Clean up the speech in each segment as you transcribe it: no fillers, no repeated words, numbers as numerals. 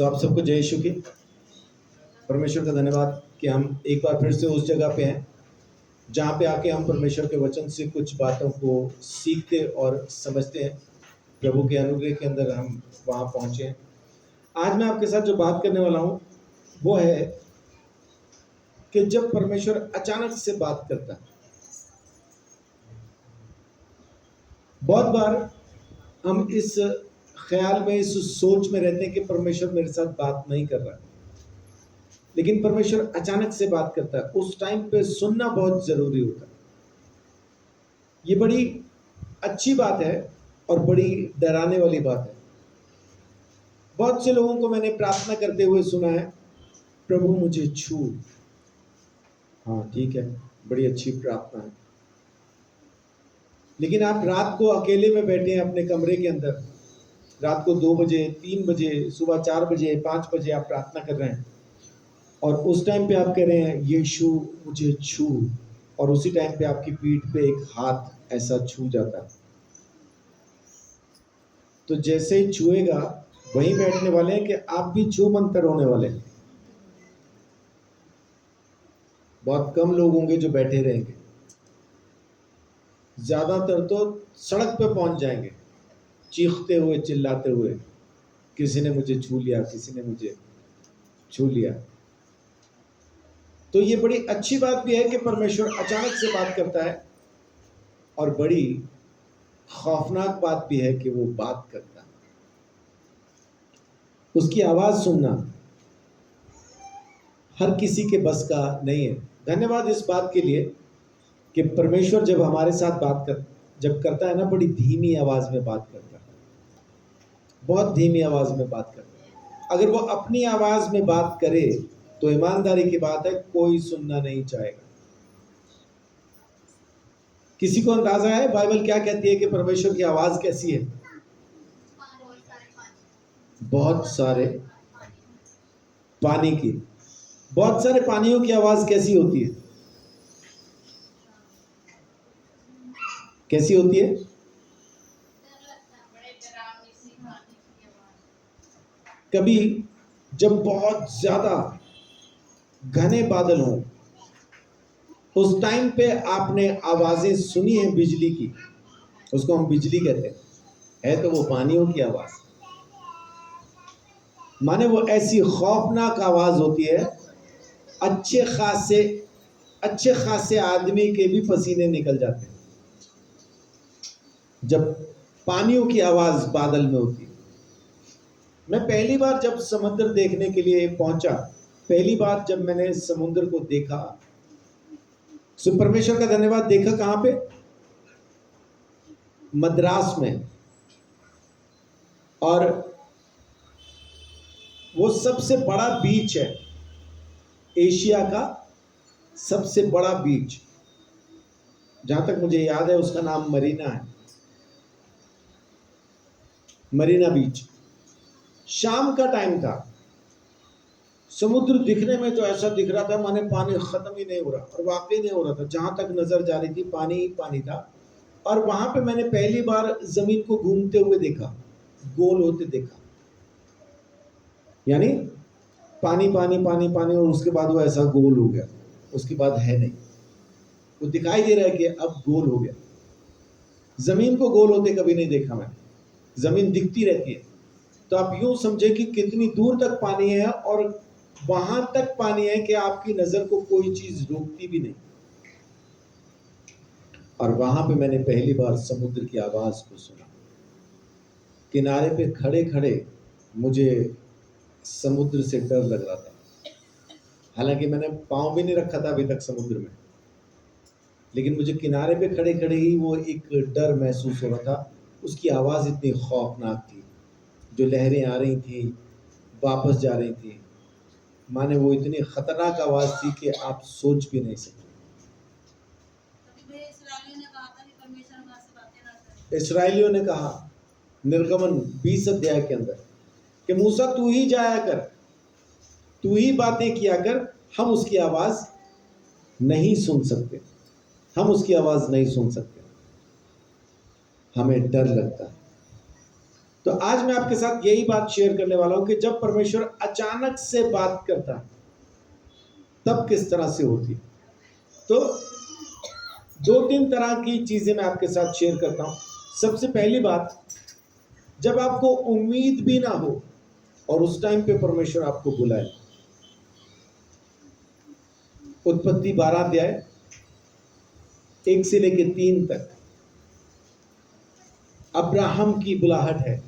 आप सबको जय यीशु की। परमेश्वर का धन्यवाद कि हम एक बार फिर से उस जगह पे हैं जहाँ पे आके हम परमेश्वर के वचन से कुछ बातों को सीखते और समझते हैं। प्रभु के अनुग्रह के अंदर हम वहाँ पहुँचे हैं। आज मैं आपके साथ जो बात करने वाला हूँ वो है कि जब परमेश्वर अचानक से बात करता है। बहुत बार हम इस ख्याल में, इस सोच में रहते हैं कि परमेश्वर मेरे साथ बात नहीं कर रहा है, लेकिन परमेश्वर अचानक से बात करता है। उस टाइम पे सुनना बहुत जरूरी होता है। ये बड़ी अच्छी बात है और बड़ी डराने वाली बात है। बहुत से लोगों को मैंने प्रार्थना करते हुए सुना है, प्रभु मुझे छू। हाँ ठीक है, बड़ी अच्छी प्रार्थना है, लेकिन आप रात को अकेले में बैठे हैं अपने कमरे के अंदर, रात को 2 बजे, 3 बजे, सुबह 4 बजे, 5 बजे आप प्रार्थना कर रहे हैं और उस टाइम पे आप कह रहे हैं यीशु मुझे छू, और उसी टाइम पे आपकी पीठ पे एक हाथ ऐसा छू जाता है। तो जैसे ही छुएगा वहीं बैठने वाले हैं कि आप भी छू मंतर होने वाले हैं। बहुत कम लोग होंगे जो बैठे रहेंगे, ज्यादातर तो सड़क पे पहुंच जाएंगे चीखते हुए, चिल्लाते हुए, किसी ने मुझे छू लिया, किसी ने मुझे छू लिया। तो ये बड़ी अच्छी बात भी है कि परमेश्वर अचानक से बात करता है, और बड़ी खौफनाक बात भी है कि वो बात करता है। उसकी आवाज सुनना हर किसी के बस का नहीं है। धन्यवाद इस बात के लिए कि परमेश्वर जब हमारे साथ जब करता है ना, बड़ी धीमी आवाज में बात करता है, बहुत धीमी आवाज में बात करता है। अगर वो अपनी आवाज में बात करे तो ईमानदारी की बात है, कोई सुनना नहीं चाहेगा। किसी को अंदाजा है बाइबल क्या कहती है कि परमेश्वर की आवाज कैसी है? बहुत सारे पानी की। बहुत सारे पानियों की आवाज कैसी होती है? कैसी होती है? कभी जब बहुत ज्यादा घने बादल हो, उस टाइम पे आपने आवाजें सुनी है बिजली की, उसको हम बिजली कहते हैं, है तो वो पानियों की आवाज। माने वो ऐसी खौफनाक आवाज होती है, अच्छे खासे आदमी के भी पसीने निकल जाते हैं जब पानियों की आवाज बादल में होती है। मैं पहली बार जब समुद्र देखने के लिए पहुंचा, पहली बार जब मैंने समुद्र को देखा, सो परमेश्वर का धन्यवाद, देखा कहां पे? मद्रास में। और वो सबसे बड़ा बीच है, एशिया का सबसे बड़ा बीच। जहां तक मुझे याद है उसका नाम मरीना है, मरीना बीच। शाम का टाइम था, समुद्र दिखने में तो ऐसा दिख रहा था माने पानी खत्म ही नहीं हो रहा, और वाकई नहीं हो रहा था। जहां तक नजर जा रही थी पानी ही पानी था। और वहां पे मैंने पहली बार जमीन को घूमते हुए देखा, गोल होते देखा, यानी पानी पानी पानी पानी, और उसके बाद वो ऐसा गोल हो गया। उसके बाद है नहीं, वो दिखाई दे रहा है कि अब गोल हो गया। जमीन को गोल होते कभी नहीं देखा मैंने, जमीन दिखती रहती है। तो आप यूं समझे कि कितनी दूर तक पानी है, और वहां तक पानी है कि आपकी नजर को कोई चीज रोकती भी नहीं। और वहां पे मैंने पहली बार समुद्र की आवाज को सुना। किनारे पे खड़े खड़े मुझे समुद्र से डर लग रहा था, हालांकि मैंने पांव भी नहीं रखा था अभी तक समुद्र में, लेकिन मुझे किनारे पे खड़े खड़े ही वो एक डर महसूस हो रहा था। उसकी आवाज इतनी खौफनाक थी, जो लहरें आ रही थी, वापस जा रही थी, माने वो इतनी खतरनाक आवाज थी कि आप सोच भी नहीं सकते। इसराइलियों ने कहा निर्गमन 20 अध्याय के अंदर कि मूसा तू ही जाया कर, तू ही बातें किया कर, हम उसकी आवाज नहीं सुन सकते, हम उसकी आवाज नहीं सुन सकते, हमें डर लगता है। तो आज मैं आपके साथ यही बात शेयर करने वाला हूं कि जब परमेश्वर अचानक से बात करता है तब किस तरह से होती है। तो दो तीन तरह की चीजें मैं आपके साथ शेयर करता हूं। सबसे पहली बात, जब आपको उम्मीद भी ना हो और उस टाइम पे परमेश्वर आपको बुलाए। उत्पत्ति 12 अध्याय 1 से लेकर 3 तक अब्राहम की बुलाहट है।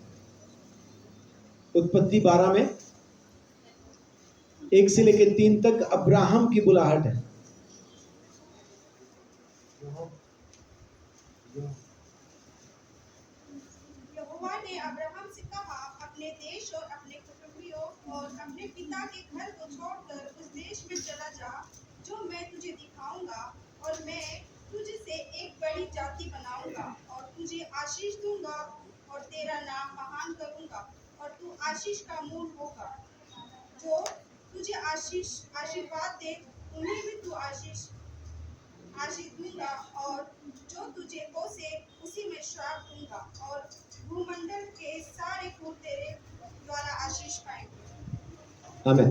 उत्पत्ति 12 में 1 से लेकर 3 तक अब्राहम की बुलाहट है। यहोवा ने अब्राहम से कहा, अपने देश और अपने कुटुंबियों और अपने पिता के घर को छोड़कर उस देश में चला जा जो मैं तुझे दिखाऊंगा, और मैं तुझसे एक बड़ी जाति बनाऊंगा और तुझे आशीष दूंगा और तेरा नाम महान करूंगा और तू आशीष का मूल होगा। जो तुझे आशीर्वाद दे उन्हें भी तू आशीष दूंगा, और जो तुझे कोसे उसी में श्राप दूंगा, और भूमंडल के सारे कुल तेरे द्वारा आशीष पाएंगे। आमीन।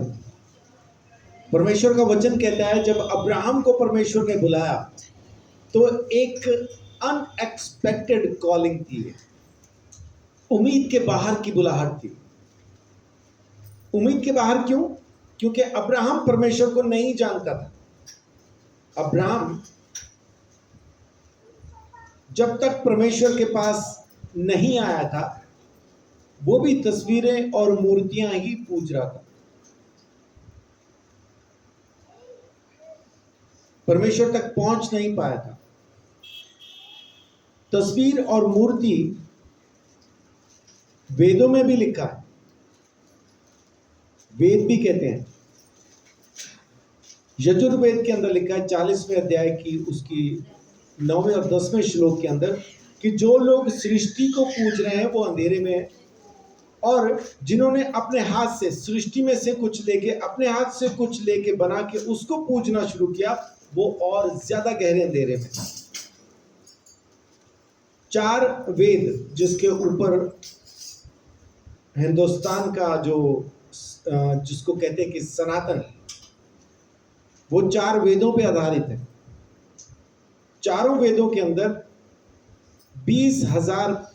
परमेश्वर का वचन कहता है जब अब्राहम को परमेश्वर ने बुलाया तो एक अनएक्सपेक्टेड कॉलिंग थी, उम्मीद के बाहर की बुलाहट थी। उम्मीद के बाहर क्यों? क्योंकि अब्राहम परमेश्वर को नहीं जानता था। अब्राहम जब तक परमेश्वर के पास नहीं आया था वो भी तस्वीरें और मूर्तियां ही पूज रहा था। परमेश्वर तक पहुंच नहीं पाया था। तस्वीर और मूर्ति वेदों में भी लिखा है, वेद भी कहते हैं। यजुर्वेद के अंदर लिखा है 40वें अध्याय की उसकी 9वें और 10वें श्लोक के अंदर कि जो लोग सृष्टि को पूज रहे हैं वो अंधेरे में है, और जिन्होंने अपने हाथ से सृष्टि में से कुछ लेके अपने हाथ से कुछ लेके बना के उसको पूजना शुरू किया वो और ज्यादा गहरे अंधेरे में। 4 वेद जिसके ऊपर हिंदुस्तान का जो जिसको कहते हैं कि सनातन, वो 4 वेदों पे आधारित है। चारों वेदों के अंदर 20,000,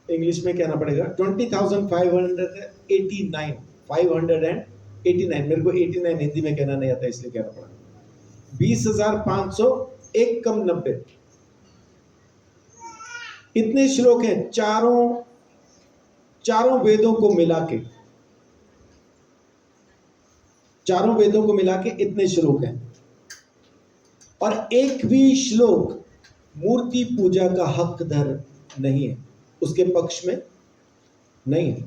इंग्लिश में कहना पड़ेगा 20,589, 589, मेरे को 89 हिंदी में कहना नहीं आता इसलिए कहना पड़ा, 20,501 कम 90, इतने श्लोक हैं चारों वेदों को मिला के। चारों वेदों को मिला के इतने श्लोक हैं, और एक भी श्लोक मूर्ति पूजा का हकदार नहीं है, उसके पक्ष में नहीं है।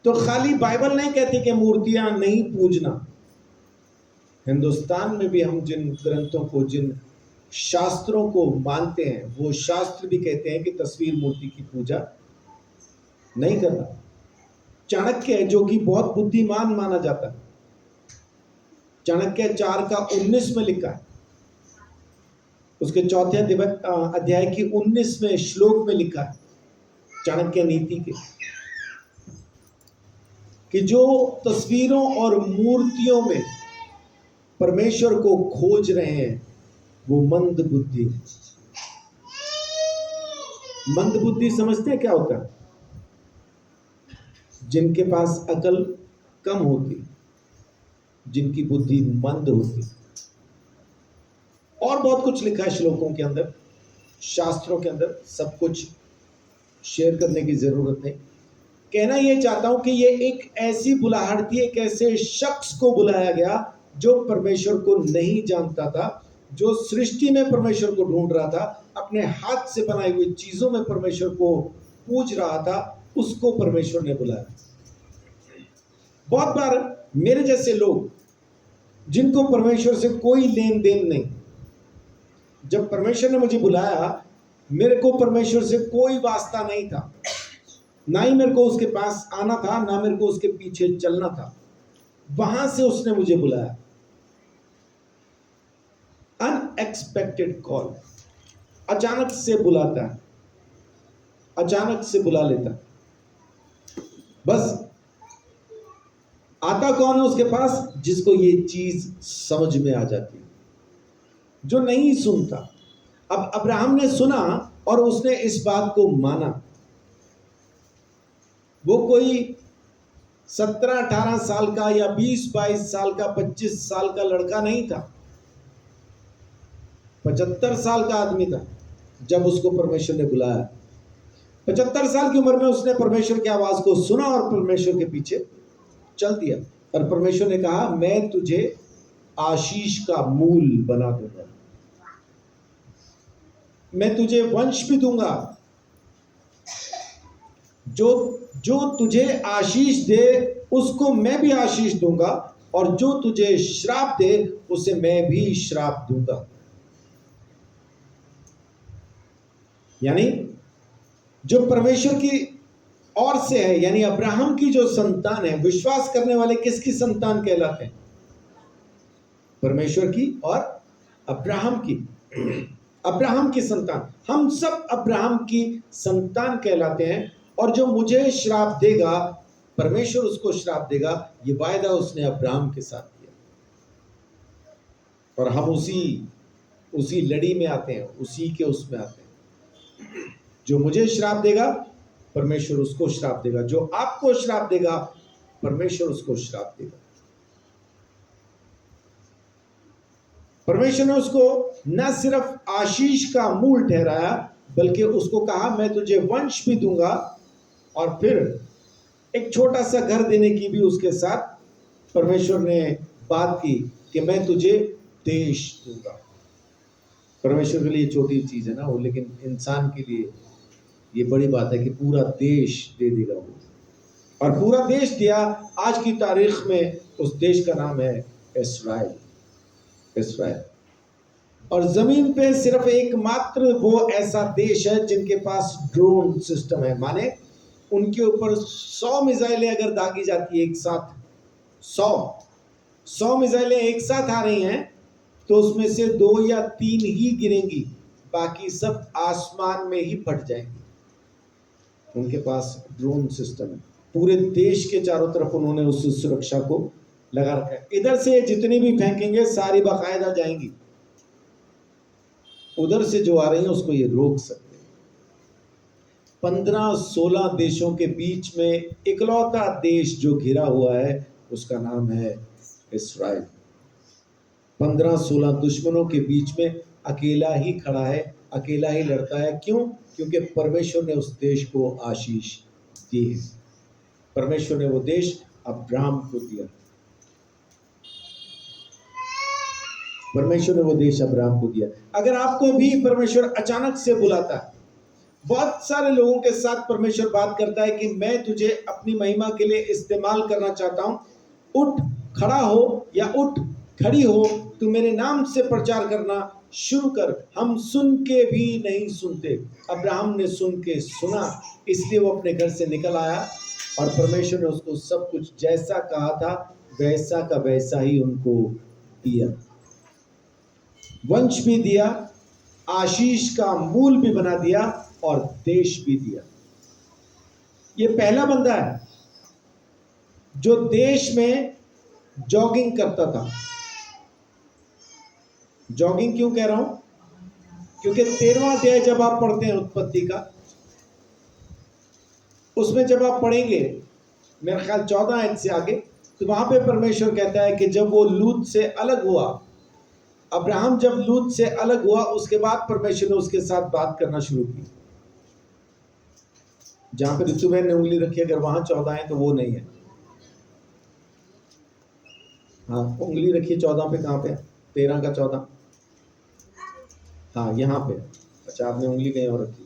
तो खाली बाइबल नहीं कहती कि मूर्तियां नहीं पूजना। हिंदुस्तान में भी हम जिन ग्रंथों को, जिन शास्त्रों को मानते हैं, वो शास्त्र भी कहते हैं कि तस्वीर मूर्ति की पूजा नहीं करना। चाणक्य जो कि बहुत बुद्धिमान माना जाता है, चाणक्य 4:19 में लिखा है, उसके 4 अध्याय की 19वें श्लोक में लिखा है चाणक्य नीति के कि जो तस्वीरों और मूर्तियों में परमेश्वर को खोज रहे हैं वो मंद बुद्धि है। मंद बुद्धि समझते हैं क्या होता है? जिनके पास अकल कम होती, जिनकी बुद्धि मंद होती। और बहुत कुछ लिखा है श्लोकों के अंदर, शास्त्रों के अंदर, सब कुछ शेयर करने की जरूरत नहीं। कहना यह चाहता हूं कि ये एक ऐसी बुलाहट थी, एक ऐसे शख्स को बुलाया गया जो परमेश्वर को नहीं जानता था, जो सृष्टि में परमेश्वर को ढूंढ रहा था, अपने हाथ से बनाई हुई चीजों में परमेश्वर को पूज रहा था, उसको परमेश्वर ने बुलाया। बहुत बार मेरे जैसे लोग जिनको परमेश्वर से कोई लेन देन नहीं, जब परमेश्वर ने मुझे बुलाया, मेरे को परमेश्वर से कोई वास्ता नहीं था, ना ही मेरे को उसके पास आना था, ना मेरे को उसके पीछे चलना था। वहां से उसने मुझे बुलाया। अनएक्सपेक्टेड कॉल, अचानक से बुलाता है। अचानक से बुला लेता है। बस आता कौन है उसके पास? जिसको ये चीज समझ में आ जाती है, जो नहीं सुनता। अब अब्राहम ने सुना और उसने इस बात को माना। वो कोई 17-18 साल का या 20-22 साल का, 25 साल का लड़का नहीं था, 75 साल का आदमी था जब उसको परमेश्वर ने बुलाया। 75 साल की उम्र में उसने परमेश्वर की आवाज को सुना और परमेश्वर के पीछे चल दिया। और परमेश्वर ने कहा, मैं तुझे आशीष का मूल बना दूंगा, मैं तुझे वंश भी दूंगा, जो तुझे आशीष दे उसको मैं भी आशीष दूंगा, और जो तुझे श्राप दे उसे मैं भी श्राप दूंगा। यानी जो परमेश्वर की ओर से है, यानी अब्राहम की जो संतान है, विश्वास करने वाले किसकी संतान कहलाते हैं? परमेश्वर की और अब्राहम की। अब्राहम की संतान, हम सब अब्राहम की संतान कहलाते हैं। और जो मुझे श्राप देगा, परमेश्वर उसको श्राप देगा, ये वायदा उसने अब्राहम के साथ किया। और हम उसी लड़ी में आते हैं, उसी के उसमें आते हैं। जो मुझे श्राप देगा, परमेश्वर उसको श्राप देगा। जो आपको श्राप देगा, परमेश्वर उसको श्राप देगा। परमेश्वर ने उसको न सिर्फ आशीष का मूल ठहराया, बल्कि उसको कहा, मैं तुझे वंश भी दूंगा, और फिर एक छोटा सा घर देने की भी उसके साथ परमेश्वर ने बात की कि मैं तुझे देश दूंगा। परमेश्वर के लिए छोटी चीज है ना वो, लेकिन इंसान के लिए ये बड़ी बात है कि पूरा देश दे देगा वो। और पूरा देश दिया। आज की तारीख में उस देश का नाम है इस्राएल। इस्राएल। और जमीन पे सिर्फ एकमात्र वो ऐसा देश है जिनके पास ड्रोन सिस्टम है। माने उनके ऊपर 100 मिसाइलें अगर दागी जाती है एक साथ, 100 मिसाइलें एक साथ आ रही हैं, तो उसमें से 2 या 3 ही गिरेंगी, बाकी सब आसमान में ही फट जाएंगी। उनके पास ड्रोन सिस्टम है। पूरे देश के चारों तरफ उन्होंने उस सुरक्षा को लगा रखा है। इधर से जितनी भी फेंकेंगे सारी बाकायदा जाएंगी, उधर से जो आ रही है उसको ये रोक सकते हैं। 15-16 देशों के बीच में इकलौता देश जो घिरा हुआ है उसका नाम है इस्राएल। 15-16 दुश्मनों के बीच में अकेला ही खड़ा है, अकेला ही लड़ता है। क्यों? क्योंकि परमेश्वर ने उस देश को आशीष दी है। परमेश्वर ने वो देश अब्राहम को दिया। परमेश्वर ने वो देश अब्राहम को दिया। अगर आपको भी परमेश्वर अचानक से बुलाता है, बहुत सारे लोगों के साथ परमेश्वर बात करता है कि मैं तुझे अपनी महिमा के लिए इस्तेमाल करना चाहता हूं, उठ खड़ा हो या उठ खड़ी हो, तू मेरे नाम से प्रचार करना शुरू कर। हम सुन के भी नहीं सुनते। अब्राहम ने सुन के सुना, इसलिए वो अपने घर से निकल आया और परमेश्वर ने उसको सब कुछ जैसा कहा था वैसा का वैसा ही उनको दिया। वंश भी दिया, आशीष का मूल भी बना दिया और देश भी दिया। ये पहला बंदा है जो देश में जॉगिंग करता था। जॉगिंग क्यों कह रहा हूं? क्योंकि 13वां अध्याय जब आप पढ़ते हैं उत्पत्ति का, उसमें जब आप पढ़ेंगे मेरा ख्याल 14 आयत से आगे, तो वहां पे परमेश्वर कहता है कि जब वो लूत से अलग हुआ, अब्राहम जब लूत से अलग हुआ, उसके बाद परमेश्वर ने उसके साथ बात करना शुरू की। जहां पे ऋतु बहन ने उंगली रखी, अगर वहां 14 है तो वो नहीं है। हाँ, उंगली रखिए 14 पे। कहां पे? 13 का 14। हाँ, यहाँ पे। अच्छा, आपने उंगली कहीं और रखी।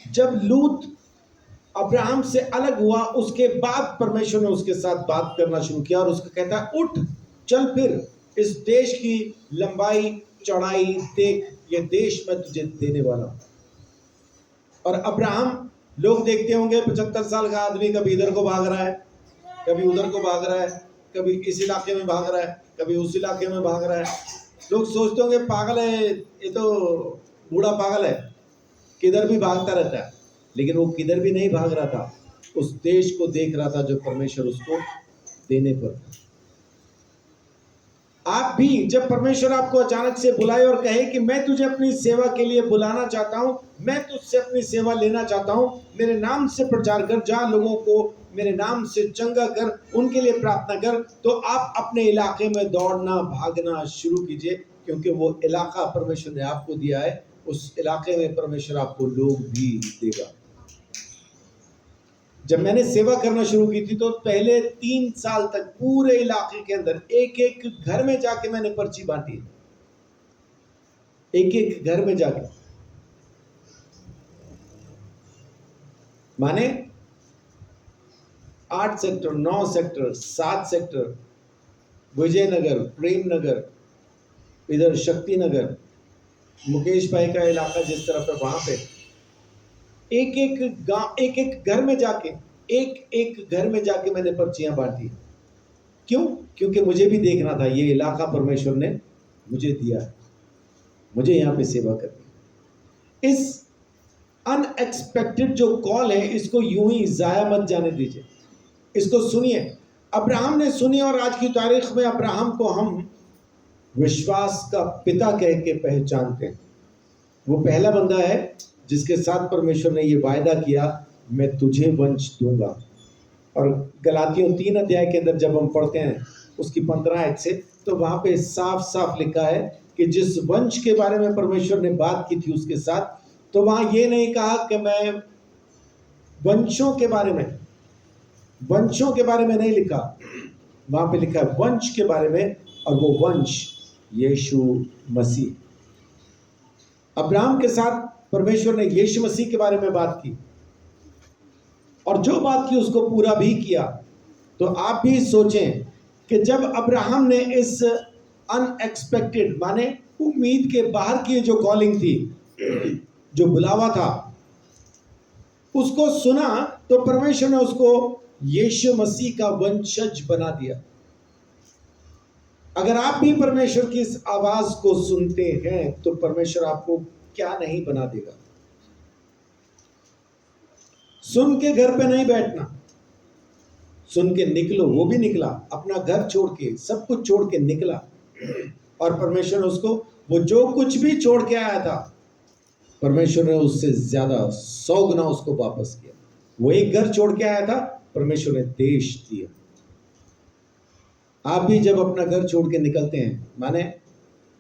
जब लूत अब्राहम से अलग हुआ, उसके बाद परमेश्वर ने उसके साथ बात करना शुरू किया और उसको कहता है, उठ चल फिर, इस देश की लंबाई चौड़ाई देख, ये देश मैं तुझे देने वाला हूं। और अब्राहम, लोग देखते होंगे 75 साल का आदमी कभी इधर को भाग रहा है, कभी उधर को भाग रहा है, कभी इस इलाके में भाग रहा है, कभी उस इलाके में भाग रहा है। लोग सोचते होंगे पागल है, ये तो बूढ़ा पागल है, किधर भी भागता रहता है। लेकिन वो किधर भी नहीं भाग रहा था, उस देश को देख रहा था जो परमेश्वर उसको देने पर था। आप भी जब परमेश्वर आपको अचानक से बुलाए और कहे कि मैं तुझे अपनी सेवा के लिए बुलाना चाहता हूं, मैं तुझसे अपनी सेवा लेना चाहता हूं, मेरे नाम से प्रचार कर, जा लोगों को मेरे नाम से चंगा कर, उनके लिए प्रार्थना कर, तो आप अपने इलाके में दौड़ना भागना शुरू कीजिए, क्योंकि वो इलाका परमेश्वर ने आपको दिया है। उस इलाके में परमेश्वर आपको लोग भी देगा। जब मैंने सेवा करना शुरू की थी तो पहले 3 साल तक पूरे इलाके के अंदर एक एक घर में जाके मैंने पर्ची बांटी, एक एक घर में जाके, माने 8 sector, 9 sector, 7 sector, Vijayanagar, Prem Nagar, इधर शक्ति नगर, मुकेश भाई का इलाका जिस तरफ है, वहां पे एक एक गांव, एक एक घर में जाके, एक एक घर में जाके मैंने पर्चियां बांटी। क्यों? क्योंकि मुझे भी देखना था, ये इलाका परमेश्वर ने मुझे दिया है, मुझे यहाँ पे सेवा करनी। इस अनएक्सपेक्टेड जो कॉल है, इसको यूं ही जाया मत जाने दीजिए, इसको सुनिए। अब्राहम ने सुनी, और आज की तारीख में अब्राहम को हम विश्वास का पिता कह के पहचानते हैं। वो पहला बंदा है जिसके साथ परमेश्वर ने ये वायदा किया, मैं तुझे वंश दूंगा। और गलातियों 3 अध्याय के अंदर जब हम पढ़ते हैं उसकी 15 आयत से, तो वहां पे साफ साफ लिखा है कि जिस वंश के बारे में परमेश्वर ने बात की थी उसके साथ, तो वहां ये नहीं कहा कि मैं वंशों के बारे में, वंशों के बारे में नहीं लिखा, वहां पे लिखा है वंश के बारे में, और वो वंश यीशु मसीह। अब्राहम के साथ परमेश्वर ने यीशु मसीह के बारे में बात की, और जो बात की उसको पूरा भी किया। तो आप भी सोचें कि जब अब्राहम ने इस अनएक्सपेक्टेड, माने उम्मीद के बाहर की जो कॉलिंग थी, जो बुलावा था, उसको सुना, तो परमेश्वर ने उसको यीशु मसीह का वंशज बना दिया। अगर आप भी परमेश्वर की इस आवाज को सुनते हैं तो परमेश्वर आपको क्या नहीं बना देगा। सुन के घर पे नहीं बैठना, सुन के निकलो। वो भी निकला, अपना घर छोड़ के, सब कुछ छोड़ के निकला, और परमेश्वर ने उसको, वो जो कुछ भी छोड़ के आया था, परमेश्वर ने उससे ज्यादा 100 गुना उसको वापस किया। वो एक घर छोड़ के आया था, परमेश्वर ने देश दिया। आप भी जब अपना घर छोड़ के निकलते हैं, माने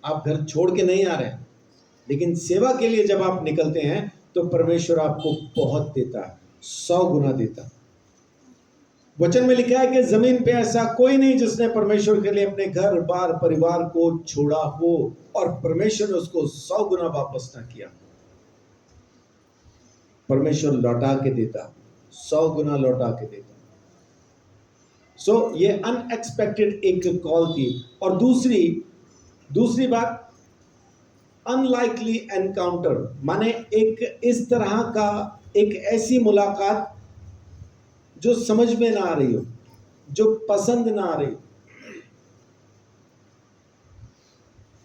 आप घर छोड़ के नहीं आ रहे हैं, लेकिन सेवा के लिए जब आप निकलते हैं, तो परमेश्वर आपको बहुत देता है, 100 गुना देता है। वचन में लिखा है कि जमीन पे ऐसा कोई नहीं जिसने परमेश्वर के लिए अपने घर बार परिवार को छोड़ा हो और परमेश्वर ने उसको 100 गुना वापस ना किया। परमेश्वर लौटा के देता, 100 गुना लौटा के देता। ये अनएक्सपेक्टेड एक कॉल थी। और दूसरी बात, अनलाइकली एनकाउंटर, माने एक इस तरह का, एक ऐसी मुलाकात जो समझ में ना आ रही हो, जो पसंद ना आ रही हो।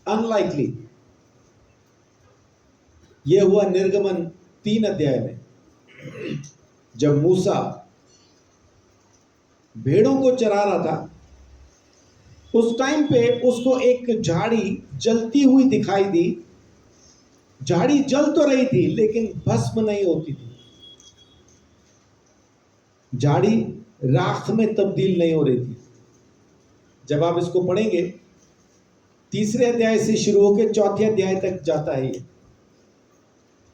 अनलाइकली, यह हुआ निर्गमन 3 अध्याय में, जब मूसा भेड़ों को चरा रहा था। उस टाइम पे उसको एक झाड़ी जलती हुई दिखाई दी। झाड़ी जल तो रही थी लेकिन भस्म नहीं होती थी, झाड़ी राख में तब्दील नहीं हो रही थी। जब आप इसको पढ़ेंगे, 3 अध्याय से शुरू होकर 4 अध्याय तक जाता है। ये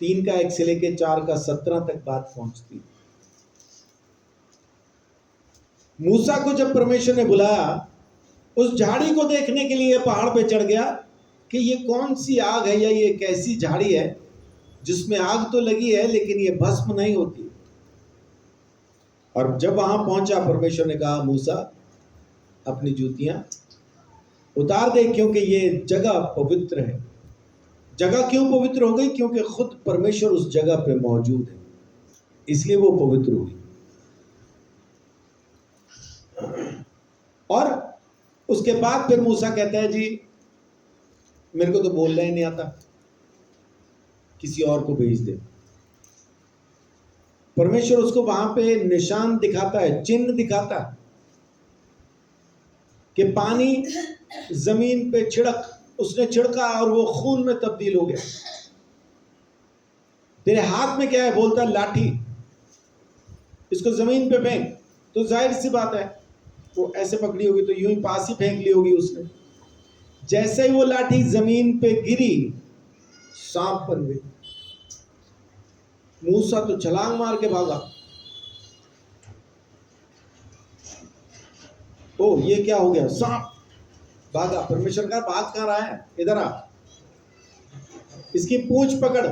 3 का 1 से लेकर 4 का 17 तक बात पहुंचती। मूसा को जब परमेश्वर ने बुलाया, उस झाड़ी को देखने के लिए पहाड़ पे चढ़ गया कि ये कौन सी आग है, या ये कैसी झाड़ी है जिसमें आग तो लगी है लेकिन ये भस्म नहीं होती। और जब वहां पहुंचा, परमेश्वर ने कहा, मूसा अपनी जूतियां उतार दे, क्योंकि ये जगह पवित्र है। जगह क्यों पवित्र हो गई? क्योंकि खुद परमेश्वर उस जगह पे मौजूद है, इसलिए वो पवित्र हुई। और उसके बाद फिर मूसा कहता है, जी मेरे को तो बोलना ही नहीं आता, किसी और को भेज दे। परमेश्वर उसको वहां पे निशान दिखाता है, चिन्ह दिखाता है कि पानी जमीन पे उसने छिड़का और वो खून में तब्दील हो गया। तेरे हाथ में क्या है? बोलता है लाठी, इसको जमीन पे फेंक। तो जाहिर सी बात है वो ऐसे पकड़ी होगी तो यूं ही पास ही फेंक ली होगी उसने। जैसे ही वो लाठी जमीन पे गिरी, सांप बन गई। मूसा तो छलांग मार के भागा। ओ ये क्या हो गया? सांप। भागा। परमेश्वर का भाग कहां रहा है? इधर आ, इसकी पूंछ पकड़।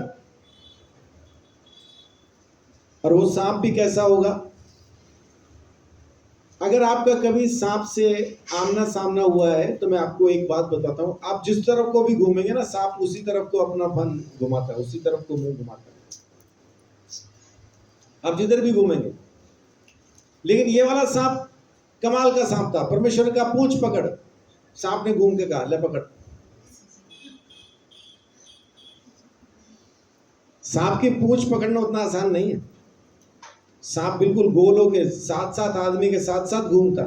और वो सांप भी कैसा होगा? अगर आपका कभी सांप से आमना सामना हुआ है तो मैं आपको एक बात बताता हूं, आप जिस तरफ को भी घूमेंगे ना, सांप उसी तरफ को अपना फन घुमाता है, उसी तरफ को मुंह घुमाता है, आप जिधर भी घूमेंगे। लेकिन ये वाला सांप कमाल का सांप था। परमेश्वर का पूंछ पकड़, सांप ने घूम के कहा ले पकड़। सांप की पूंछ पकड़ना उतना आसान नहीं है। सांप बिल्कुल गोल होके साथ साथ आदमी के साथ साथ घूमता,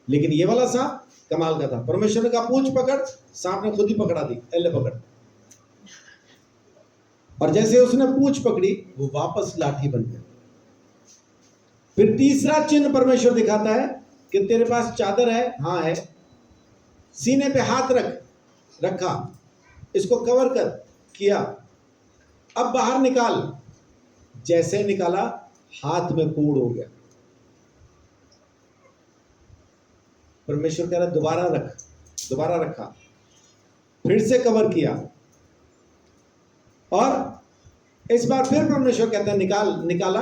लेकिन ये वाला सांप कमाल का था। परमेश्वर का पूंछ पकड़, सांप ने खुद ही पकड़ा दी, ले पकड़। और जैसे उसने पूंछ पकड़ी वो वापस लाठी बन गया। फिर तीसरा चिन्ह परमेश्वर दिखाता है कि तेरे पास चादर है? हाँ है। सीने पे हाथ रखा, इसको कवर कर, किया। अब बाहर निकाल। जैसे निकाला हाथ में कोड़ हो गया। परमेश्वर कह रहा दोबारा रख, दोबारा रखा, फिर से कवर किया, और इस बार फिर परमेश्वर कहता है निकाल, निकाला,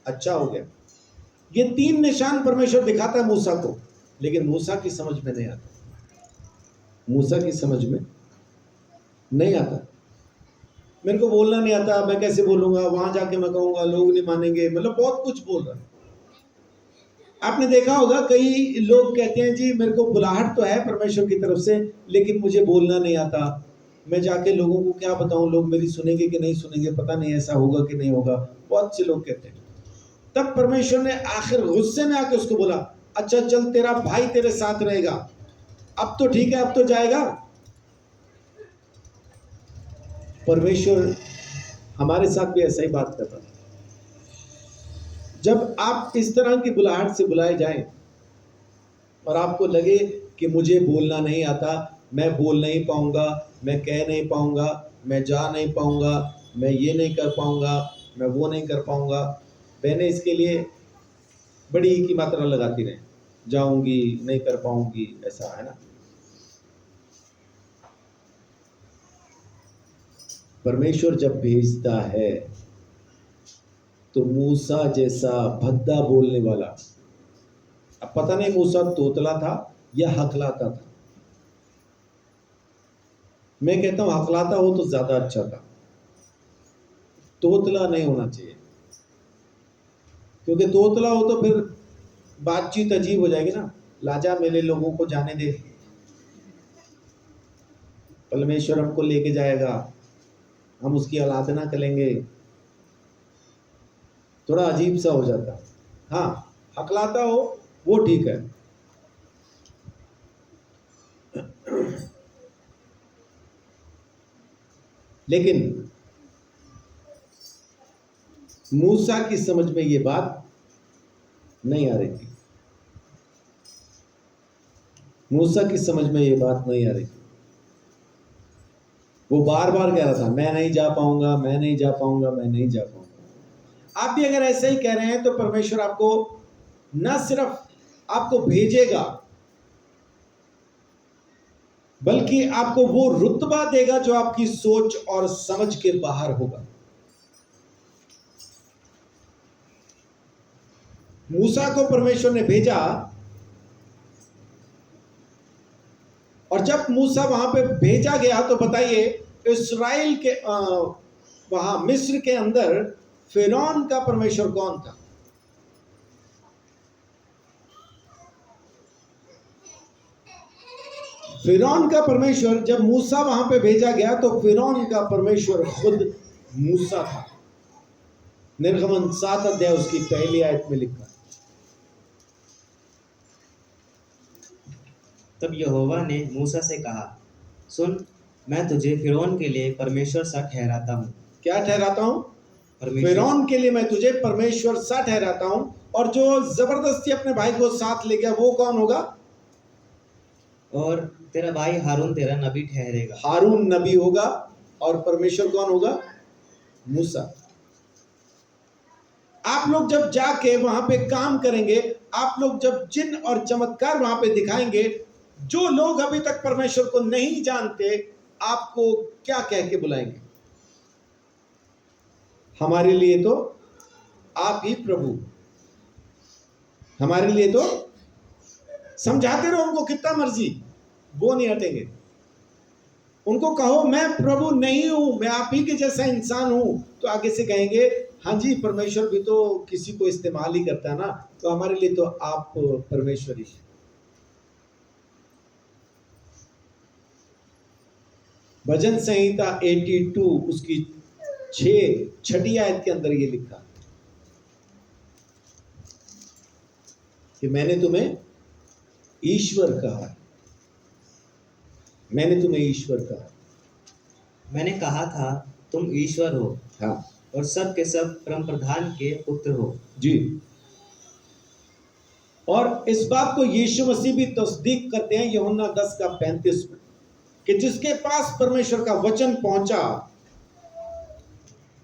अच्छा हो गया। ये 3 निशान परमेश्वर दिखाता है मूसा को, लेकिन मूसा की समझ में नहीं आता। मूसा की समझ में नहीं आता। मेरे को बोलना नहीं आता, मैं कैसे बोलूंगा, वहां जाके मैं कहूंगा लोग नहीं मानेंगे, मतलब बहुत कुछ बोल रहा है। आपने देखा होगा कई लोग कहते हैं जी मेरे को बुलाहट तो है परमेश्वर की तरफ से, लेकिन मुझे बोलना नहीं आता, मैं जाके लोगों को क्या बताऊं, लोग मेरी सुनेंगे कि नहीं सुनेंगे, पता नहीं ऐसा होगा कि नहीं होगा। बहुत से लोग कहते हैं। तब परमेश्वर ने आखिर गुस्से में आके उसको बोला, अच्छा चल तेरा भाई तेरे साथ रहेगा, अब तो ठीक है, अब तो जाएगा। परमेश्वर हमारे साथ भी ऐसा ही बात कर रहा है। जब आप इस तरह की बुलाहट से बुलाए जाएं और आपको लगे कि मुझे बोलना नहीं आता, मैं बोल नहीं पाऊंगा, मैं कह नहीं पाऊंगा, मैं जा नहीं पाऊंगा, मैं ये नहीं कर पाऊंगा, मैं वो नहीं कर पाऊंगा, बहनें इसके लिए बड़ी की मात्रा लगाती रहें, जाऊंगी नहीं कर पाऊंगी, ऐसा है ना। परमेश्वर जब भेजता है तो मूसा जैसा भद्दा बोलने वाला, अब पता नहीं मूसा तोतला था या हकलाता था। मैं कहता हूं हकलाता हो तो ज्यादा अच्छा था, तोतला नहीं होना चाहिए, क्योंकि तोतला हो तो फिर बातचीत अजीब हो जाएगी ना। लाजा मेरे लोगों को जाने दे, परमेश्वर हमको लेके जाएगा, हम उसकी आराधना करेंगे, थोड़ा अजीब सा हो जाता। हाँ हकलाता हो वो ठीक है। लेकिन मूसा की समझ में ये बात नहीं आ रही थी। मूसा की समझ में ये बात नहीं आ रही थी। वो बार बार कह रहा था मैं नहीं जा पाऊंगा, मैं नहीं जा पाऊंगा, मैं नहीं जा पाऊंगा। आप भी अगर ऐसे ही कह रहे हैं तो परमेश्वर आपको न सिर्फ आपको भेजेगा, बल्कि आपको वो रुतबा देगा जो आपकी सोच और समझ के बाहर होगा। मूसा को परमेश्वर ने भेजा, और जब मूसा वहां पे भेजा गया तो बताइए इस्राएल के वहां मिस्र के अंदर फिरौन का परमेश्वर कौन था? फिरौन का परमेश्वर, जब मूसा वहां पे भेजा गया तो फिरौन का परमेश्वर खुद मूसा था। निर्गमन 7 अध्याय उसकी पहली आयत में लिखा है। तब यहोवा ने मूसा से कहा, सुन, मैं तुझे फिरौन के लिए परमेश्वर सा ठहराता हूँ। क्या ठहराता हूं? परमेश्वर फिरौन के लिए मैं तुझे परमेश्वर सा ठहराता हूं। और जो जबरदस्ती अपने भाई को साथ ले गया वो कौन होगा? और तेरा भाई हारून तेरा नबी ठहरेगा। हारून नबी होगा। और परमेश्वर कौन होगा? मूसा। आप लोग जब जाके वहां पे काम करेंगे, आप लोग जब जिन और चमत्कार वहां पे दिखाएंगे, जो लोग अभी तक परमेश्वर को नहीं जानते आपको क्या कह के बुलाएंगे? हमारे लिए तो आप ही प्रभु, हमारे लिए तो समझाते रहो उनको कितना मर्जी, वो नहीं हटेंगे। उनको कहो मैं प्रभु नहीं हूं, मैं आप ही के जैसा इंसान हूं, तो आगे से कहेंगे हाँ जी, परमेश्वर भी तो किसी को इस्तेमाल ही करता है ना, तो हमारे लिए तो आप परमेश्वर ही। भजन संहिता 82 उसकी 6 आयत के अंदर ये लिखा कि मैंने तुम्हें ईश्वर कहा है, मैंने तुम्हें ईश्वर कहा। मैंने कहा था तुम ईश्वर हो, हाँ और सब के सब परम प्रधान के पुत्र हो जी। और इस बात को यीशु मसीह भी तस्दीक करते हैं यूहन्ना 10:35 में, कि जिसके पास परमेश्वर का वचन पहुंचा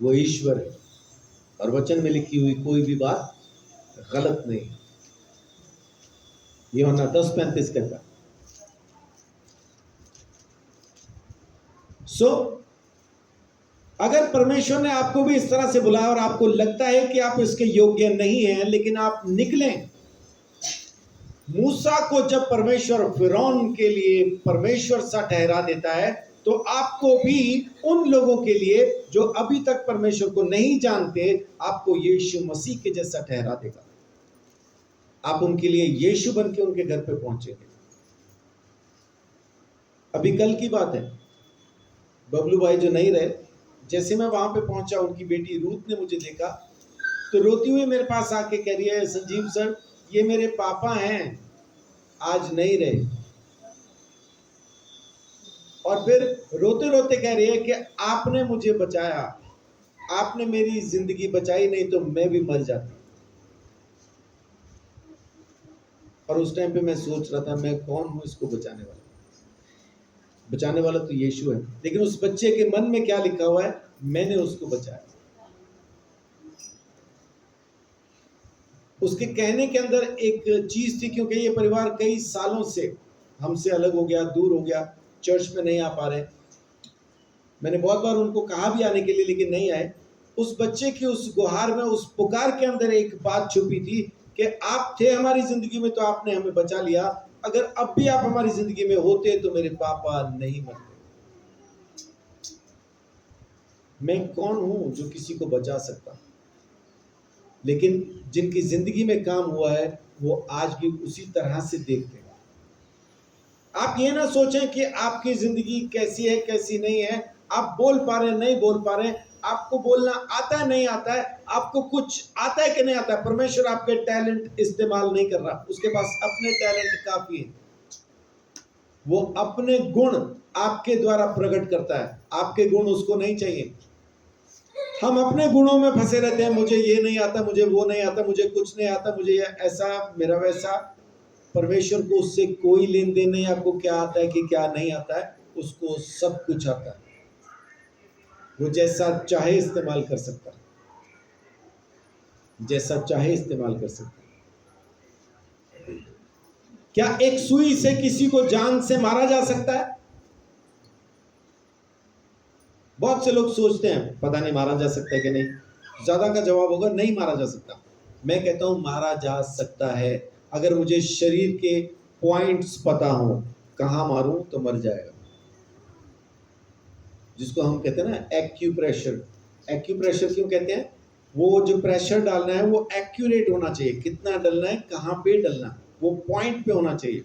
वो ईश्वर है, और वचन में लिखी हुई कोई भी बात गलत नहीं। यूहन्ना 10:35 कहता है। अगर परमेश्वर ने आपको भी इस तरह से बुलाया और आपको लगता है कि आप इसके योग्य नहीं हैं, लेकिन आप निकलें। मूसा को जब परमेश्वर फिरौन के लिए परमेश्वर सा ठहरा देता है, तो आपको भी उन लोगों के लिए जो अभी तक परमेश्वर को नहीं जानते, आपको यीशु मसीह के जैसा ठहरा देगा। आप उनके लिए यीशु बन के उनके घर पे पहुंचेंगे। अभी कल की बात है, बबलू भाई जो नहीं रहे, जैसे मैं वहां पे पहुंचा, उनकी बेटी रूथ ने मुझे देखा तो रोती हुई मेरे पास आके कह रही है, संजीव सर ये मेरे पापा हैं, आज नहीं रहे। और फिर रोते रोते कह रही है कि आपने मुझे बचाया, आपने मेरी जिंदगी बचाई, नहीं तो मैं भी मर जाती। और उस टाइम पे मैं सोच रहा था मैं कौन हूं इसको बचाने वाला? बचाने वाला तो यीशु है, लेकिन उस बच्चे के मन में क्या लिखा हुआ है? मैंने उसको बचाया। उसके कहने के अंदर एक चीज थी, क्योंकि ये परिवार कई सालों से हमसे अलग हो गया, दूर हो गया, चर्च में नहीं आ पा रहे। मैंने बहुत बार उनको कहा भी आने के लिए, लेकिन नहीं आए। उस बच्चे की उस गुहार में, उस पुकार के अंदर एक बात छुपी थी कि आप थे हमारी जिंदगी में तो आपने हमें बचा लिया, अगर अब भी आप हमारी जिंदगी में होते तो मेरे पापा नहीं मरते। मैं कौन हूं जो किसी को बचा सकता? लेकिन जिनकी जिंदगी में काम हुआ है वो आज भी उसी तरह से देखते हैं। आप ये ना सोचें कि आपकी जिंदगी कैसी है कैसी नहीं है, आप बोल पा रहे नहीं बोल पा रहे, आपको बोलना आता है नहीं आता है, आपको कुछ आता है कि नहीं आता है। परमेश्वर आपके टैलेंट इस्तेमाल नहीं कर रहा, उसके पास अपने टैलेंट काफी है। वो अपने गुण आपके द्वारा प्रकट करता है, आपके गुण उसको नहीं चाहिए। हम अपने गुणों में फंसे रहते हैं, मुझे ये नहीं आता, मुझे वो नहीं आता, मुझे कुछ नहीं आता, मुझे ऐसा मेरा वैसा। परमेश्वर को उससे कोई लेन देन नहीं, आपको क्या आता है कि क्या नहीं आता है, उसको सब कुछ आता है। वो जैसा चाहे इस्तेमाल कर सकता है, जैसा चाहे इस्तेमाल कर सकता है। क्या एक सुई से किसी को जान से मारा जा सकता है? बहुत से लोग सोचते हैं पता नहीं मारा जा सकता है कि नहीं। ज्यादा का जवाब होगा नहीं मारा जा सकता। मैं कहता हूं मारा जा सकता है, अगर मुझे शरीर के पॉइंट्स पता हो, कहां मारूं तो मर जाएगा। जिसको हम कहते हैं ना एक्यूप्रेशर। एक्यूप्रेशर क्यों कहते हैं? वो जो प्रेशर डालना है वो एक्यूरेट होना चाहिए, कितना डलना है, कहां पे डलना, वो पॉइंट पे होना चाहिए।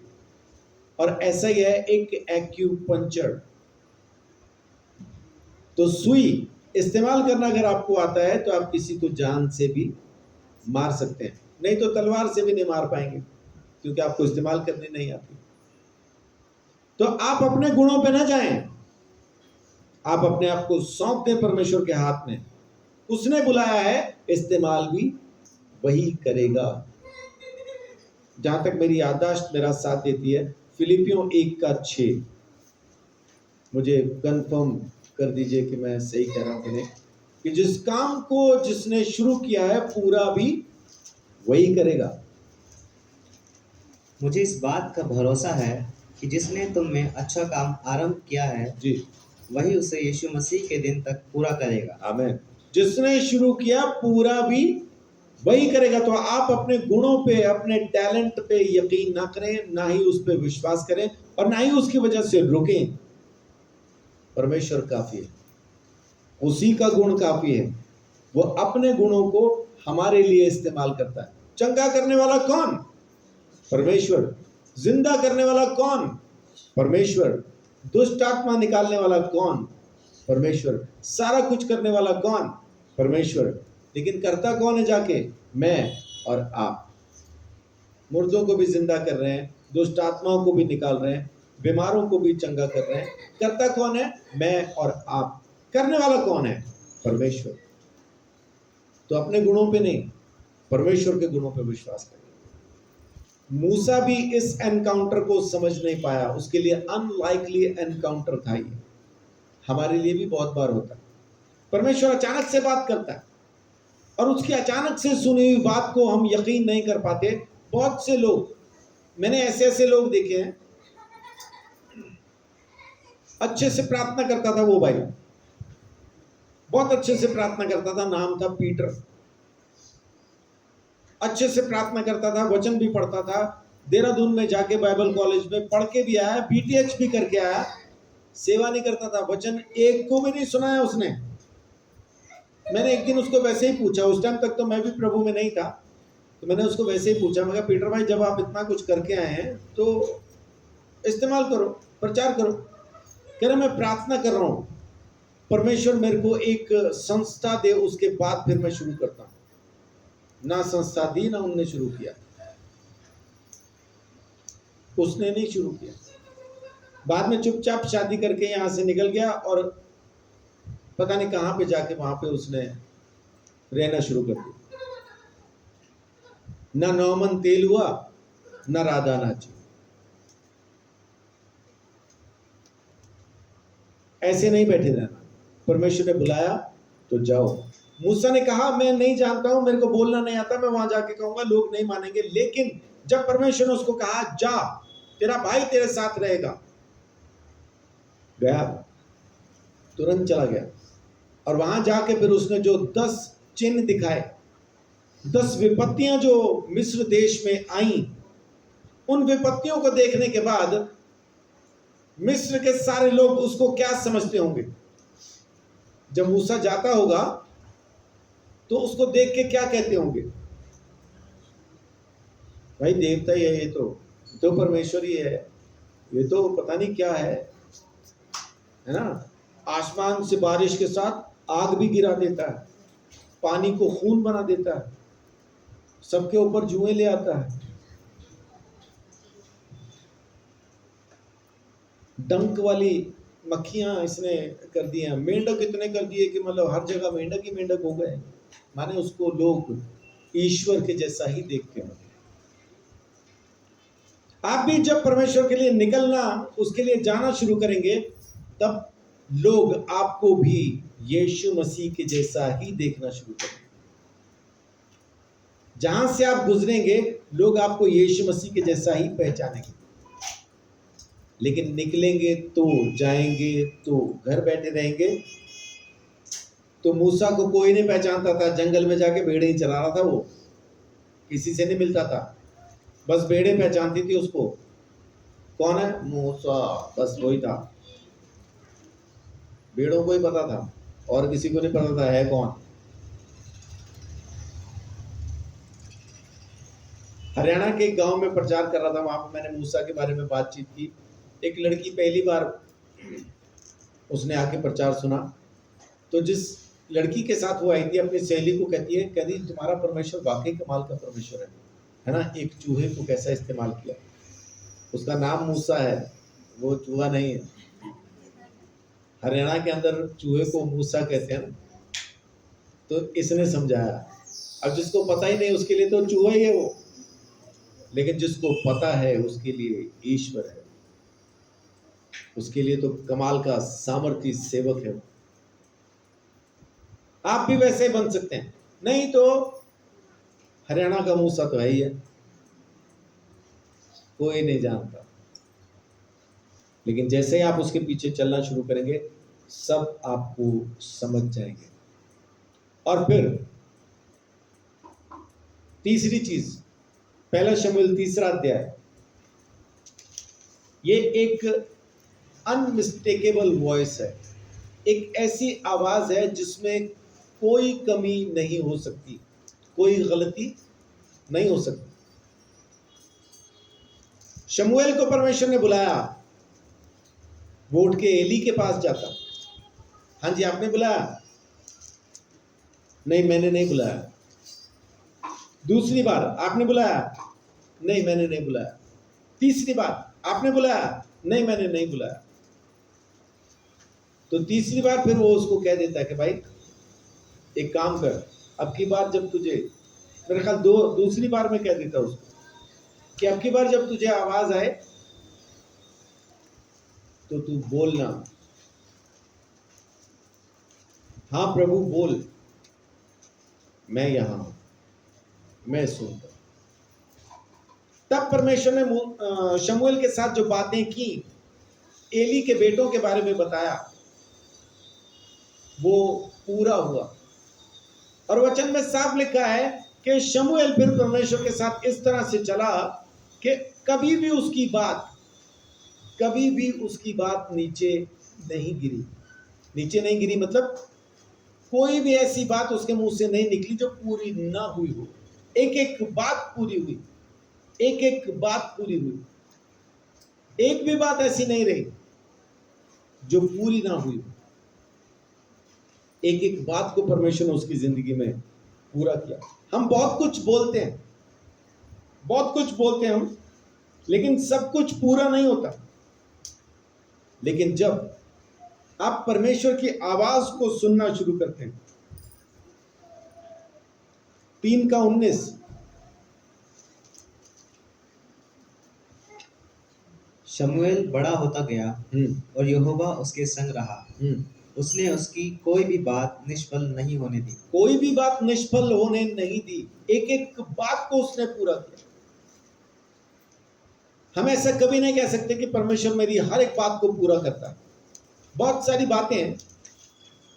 और ऐसा ही है एक एक्यूपंक्चर। तो सुई इस्तेमाल करना अगर आपको आता है तो आप किसी को जान से भी मार सकते हैं, नहीं तो तलवार से भी नहीं मार पाएंगे क्योंकि आपको इस्तेमाल करनी नहीं आती। तो आप अपने गुणों पे ना जाएं, आप अपने आप को सौंप दें परमेश्वर के हाथ में। उसने बुलाया है, इस्तेमाल भी वही करेगा। जहां तक मेरी याददाश्त मेरा साथ देती है, फिलिपियों 1:6, मुझे कंफर्म कर दीजिए कि मैं सही कह रहा हूं कि नहीं, कि जिस काम को जिसने शुरू किया है पूरा भी वही करेगा। मुझे इस बात का भरोसा है कि जिसने तुम में अच्छा काम आरंभ किया है जी वही उसे यीशु मसीह के दिन तक पूरा करेगा। आमीन। जिसने शुरू किया पूरा भी वही करेगा। तो आप अपने गुणों पे, अपने टैलेंट पे यकीन ना करें, ना ही उस पे विश्वास करें और ना ही उसकी वजह से रुकें। परमेश्वर काफी है, उसी का गुण काफी है। वो अपने गुणों को हमारे लिए इस्तेमाल करता है। चंगा करने वाला कौन? परमेश्वर। जिंदा करने वाला कौन? परमेश्वर। दुष्ट आत्मा निकालने वाला कौन? परमेश्वर। सारा कुछ करने वाला कौन? परमेश्वर। लेकिन करता कौन है जाके? मैं और आप। मुर्दों को भी जिंदा कर रहे हैं, दुष्ट आत्माओं को भी निकाल रहे हैं, बीमारों को भी चंगा कर रहे हैं। करता कौन है? मैं और आप। करने वाला कौन है? परमेश्वर। तो अपने गुणों पे नहीं, परमेश्वर के गुणों पे विश्वास करें। मूसा भी इस एनकाउंटर को समझ नहीं पाया, उसके लिए अनलाइकली एनकाउंटर था ये। हमारे लिए भी बहुत बार होता है। परमेश्वर अचानक से बात करता है और उसकी अचानक से सुनी हुई बात को हम यकीन नहीं कर पाते। बहुत से लोग, मैंने ऐसे लोग देखे हैं, अच्छे से प्रार्थना करता था वो भाई, बहुत अच्छे से प्रार्थना करता था, नाम था पीटर। अच्छे से प्रार्थना करता था, वचन भी पढ़ता था, देहरादून में जाके बाइबल कॉलेज में पढ़ के भी आया, बीटीएच भी करके आया, सेवा नहीं करता था, वचन एक को भी नहीं सुनाया उसने। मैंने एक दिन उसको वैसे ही पूछा, उस टाइम तक तो मैं भी प्रभु में नहीं था, तो मैंने उसको वैसे ही पूछा, मैं कहा पीटर भाई जब आप इतना कुछ करके आए हैं तो इस्तेमाल करो, प्रचार करो। कह रहा मैं प्रार्थना कर रहा हूं परमेश्वर मेरे को एक संस्था दे, उसके बाद फिर मैं शुरू करता हूं। ना संस्था दी, ना उनने शुरू किया, उसने नहीं शुरू किया। बाद में चुपचाप शादी करके यहां से निकल गया और पता नहीं कहां पे जाके वहां पे उसने रहना शुरू कर दिया। ना नौमन तेल हुआ, ना राधा नाची। ऐसे नहीं बैठे रहना, परमेश्वर ने बुलाया तो जाओ। मूसा ने कहा मैं नहीं जानता हूं, मेरे को बोलना नहीं आता, मैं वहां जाके कहूंगा, लोग नहीं मानेंगे। लेकिन जब परमेश्वर ने उसको कहा जा, तेरा भाई तेरे साथ रहेगा, गया, तुरंत चला गया। और वहां जाके फिर उसने जो 10 चिन्ह दिखाए, 10 विपत्तियां जो मिस्र देश में आई, उन विपत्तियों को देखने के बाद मिस्र के सारे लोग उसको क्या समझते होंगे? जब मूसा जाता होगा तो उसको देख के क्या कहते होंगे? भाई देवता ही है, ये तो परमेश्वर ही है, ये तो पता नहीं क्या है ना? आसमान से बारिश के साथ आग भी गिरा देता है, पानी को खून बना देता है, सबके ऊपर जुएं ले आता है, डंक वाली मक्खियां इसने कर दी हैं, मेंढक इतने कर दिए कि मतलब हर जगह मेंढक ही मेंढक हो गए। माने उसको लोग ईश्वर के जैसा ही देखते हैं। आप भी जब परमेश्वर के लिए निकलना, उसके लिए जाना शुरू करेंगे, तब लोग आपको भी यीशु मसीह के जैसा ही देखना शुरू करेंगे। जहां से आप गुजरेंगे लोग आपको यीशु मसीह के जैसा ही पहचानेंगे। लेकिन निकलेंगे तो, जाएंगे तो, घर बैठे रहेंगे तो मूसा को कोई नहीं पहचानता था, जंगल में जाके भेड़े ही चला रहा था, वो किसी से नहीं मिलता था, बस भेड़े पहचानती थी उसको, कौन है मूसा, बस वही था। भेड़ों को ही पता था और किसी को नहीं पता था है कौन। हरियाणा के एक गांव में प्रचार कर रहा था, वहां पर मैंने मूसा के बारे में बातचीत की। एक लड़की पहली बार उसने आके प्रचार सुना, तो जिस लड़की के साथ वो आई थी अपनी सहेली को कहती तुम्हारा परमेश्वर वाकई कमाल का परमेश्वर है ना, एक चूहे को कैसा इस्तेमाल किया। उसका नाम मूसा है, वो चूहा नहीं है। हरियाणा के अंदर चूहे को मूसा कहते हैं ना, तो इसने समझाया। अब जिसको पता ही नहीं उसके लिए तो चूहा ही है वो, लेकिन जिसको पता है उसके लिए ईश्वर है, उसके लिए तो कमाल का सामर्थी सेवक है। आप भी वैसे बन सकते हैं, नहीं तो हरियाणा का मूसा तो है ही है, कोई नहीं जानता। लेकिन जैसे ही आप उसके पीछे चलना शुरू करेंगे, सब आपको समझ जाएंगे। और फिर तीसरी चीज, पहला शमूएल 3 अध्याय, ये एक अनमिस्टेकेबल वॉइस है, एक ऐसी आवाज है जिसमें कोई कमी नहीं हो सकती, कोई गलती नहीं हो सकती। शमूएल को परमेश्वर ने बुलाया, वो उठ के एली के पास जाता। हाँ जी, आपने बुलाया? नहीं, मैंने नहीं बुलाया। दूसरी बार, आपने बुलाया? नहीं, मैंने नहीं बुलाया। तीसरी बार, आपने बुलाया? नहीं, मैंने नहीं बुलाया। तो तीसरी बार फिर वो उसको कह देता है कि भाई एक काम कर, अब की बार जब तुझे, मेरे ख्याल दूसरी बार में कह देता उसको कि अब की बार जब तुझे आवाज आए तो तू बोलना, हाँ प्रभु बोल, मैं यहां हूं, मैं सुनता। तब परमेश्वर ने शमूएल के साथ जो बातें की, एली के बेटों के बारे में बताया, वो पूरा हुआ। और वचन में साफ लिखा है कि शमूएल फिर परमेश्वर के साथ इस तरह से चला कि कभी भी उसकी बात नीचे नहीं गिरी। नीचे नहीं गिरी मतलब कोई भी ऐसी बात उसके मुंह से नहीं निकली जो पूरी ना हुई हो। एक एक बात पूरी हुई, एक एक बात पूरी हुई, एक भी बात ऐसी नहीं रही जो पूरी ना हुई। एक एक बात को परमेश्वर ने उसकी जिंदगी में पूरा किया। हम बहुत कुछ बोलते हैं हम, लेकिन सब कुछ पूरा नहीं होता। लेकिन जब आप परमेश्वर की आवाज को सुनना शुरू करते हैं, 3:19, शमूएल बड़ा होता गया और यहोवा उसके संग रहा, उसने उसकी कोई भी बात निष्फल नहीं होने दी। कोई भी बात निष्फल होने नहीं दी, एक एक बात को उसने पूरा किया। हम ऐसा कभी नहीं कह सकते कि परमेश्वर मेरी हर एक बात को पूरा करता है। बहुत सारी बातें